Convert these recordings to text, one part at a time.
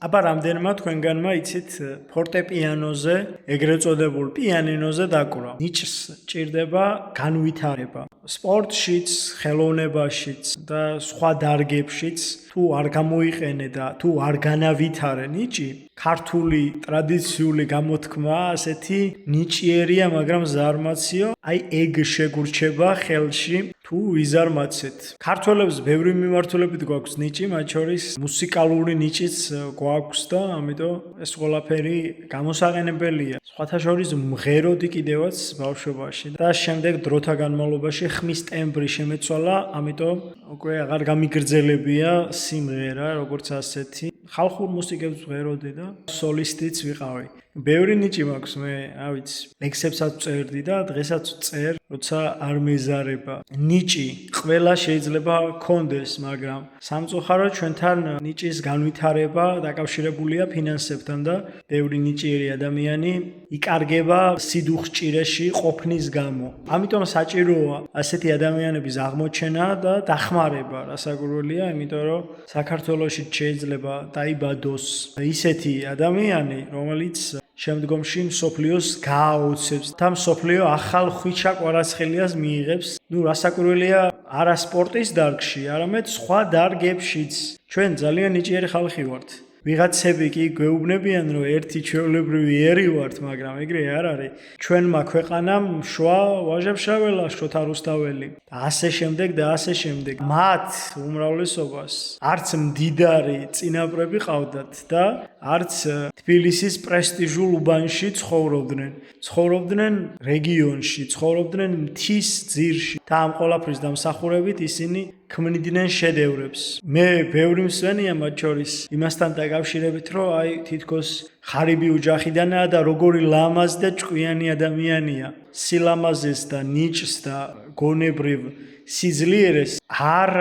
აბა რამდენმა თქვენგანმა იცით ფორტეპიანოზე, ეგრეთ წოდებულ პიანინოზე დაკვრა. ნიჭს ჭირდება განვითარება. სპორტშიც, ხელოვნებაშიც და სხვა დარგებშიც თუ არ გამოიყენე და თუ არ განავითარე ნიჭი, ქართული ტრადიციული გამოთქმა ასეთი ნიჭიერია, მაგრამ ზარმაციო, აი ეგ შეგურჩება ხელში თუ ვიზარმაცეთ. ქართველებს ბევრი მიმართულებით გვაქვს ნიჭი, მათ შორის მუსიკალური ნიჭიც გვაქვს და ამიტომ ეს ყველაფერი გამოსაყენებელია. სხვათა შორის მღეროდი კიდევაც ბავშვობაში და შემდეგ დროთა განმავლობაში ხმის ტემბრი შემეცვალა, ამიტომ უკვე აღარ გამიგრძელებია სიმღერა როგორც ასეთი. ხალხურ მუსიკებს ვღეროდი და სოლისტიც ვიყავი. ბევრი ნიჭი მაქვს, მე, ავიც, ლექსებსაც წერდი და დღესაც წერ, როცა არ მეზარება. ნიჭი ყველა შეიძლება გქონდეს, მაგრამ სამწუხაროდ ჩვენთან ნიჭის განვითარება დაკავშირებულია ფინანსებთან და ბევრი ნიჭიერი ადამიანი იკარგება სიდუხჭირეში ყოფნის გამო. ამიტომ საჭიროა ასეთი ადამიანების აღმოჩენა და დახმარება, რასაკვირველია, იმიტომ რომ საქართველოში შეიძლება დაიბადოს ისეთი ადამიანი, რომელიც შემდგომში მსოფლიოს გააოცებს და მსოფლიო ახალ ხვიჩა კვარაცხელიას მიიღებს. რასაკვირველია, არა სპორტის დარგში, არამედ სხვა დარგებშიც. ჩვენ ძალიან ნიჭიერი ხალხი ვართ. ვიღაცები კი გვეუბნებიან, რომ ერთი ჩვეულებრივი ერი ვართ, მაგრამ ეგრე არ არის. ჩვენმა ქვეყანამ შვა ვაჟა-ფშაველა, შოთა რუსთაველი და ასე შემდეგ და ასე შემდეგ. მათ უმრავლესობას არც მდიდარი წინაპრები ყავდათ და არც თბილისის პრესტიჟულ უბანში ცხოვრობდნენ. ცხოვრობდნენ რეგიონში, ცხოვრობდნენ მთის ძირში და ამ ყველაფრის დამსახურებით ისინი ქმნიდნენ შედევრებს. მე ბევრი მსვენია მათ შორის იმასთან დაკავშირებით, რომ აი თითქოს ღარიბი ოჯახიდანაა და როგორი ლამაზ და ჭკვიანი ადამიანია. სილამაზეს და ნიჭს და გონებრივ სიძლიერეს არ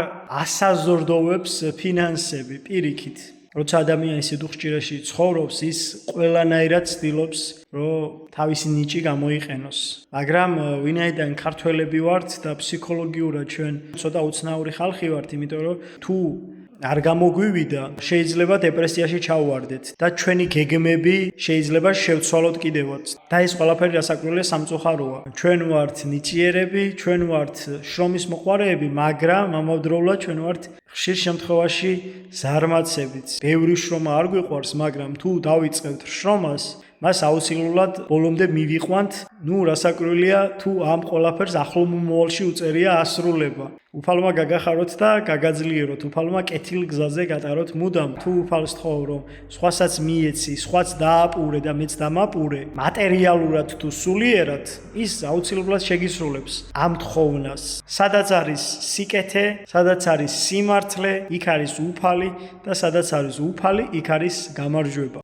ასაზრდოვებს ფინანსები პირიქით. როცა ადამიანი სიდუხჭირეში ცხოვრობს, ის ყველანაირად ცდილობს, რომ თავისი ნიჭი გამოიყენოს. მაგრამ ვინაიდან ქართველები ვართ და ფსიქოლოგიურად ჩვენ ცოტა უცნაური ხალხი ვართ, იმიტომ რომ თუ არ გამოგვივიდა, შეიძლება დეპრესიაში ჩავვარდეთ და ჩვენი გეგმები შეიძლება შევცვალოთ კიდევაც. და ეს ყველაფერი რასაკვირველია სამწუხაროა. ჩვენ ვართ ნიჭიერები, ჩვენ ვართ შრომის მოყვარეები, მაგრამ ამავდროულად ჩვენ ვართ ხშირ შემთხვევაში ზარმაცებიც. ბევრი შრომა არ გვიყვარს, მაგრამ თუ დავიწყებთ შრომას, მას აუცილებლად ბოლომდე მივიყვანთ, რასაკვირველია, თუ ამ ყველაფერს ახლო მომავალში უწერია ასრულება. უფალმა გაგახაროთ და გაგაძლიეროთ, უფალმა კეთილ გზაზე გატაროთ მუდამ, თუ უფალს თხოვ, რომ სხვასაც მიეცი, სხვაც დააპურე და მეც დამაპურე, მატერიალურად თუ სულიერად, ის აუცილებლად შეგისრულებს ამ თხოვნას. სადაც არის სიკეთე, სადაც არის სიმართლე, იქ არის უფალი და სადაც არის უფალი, იქ არის გამარჯვება.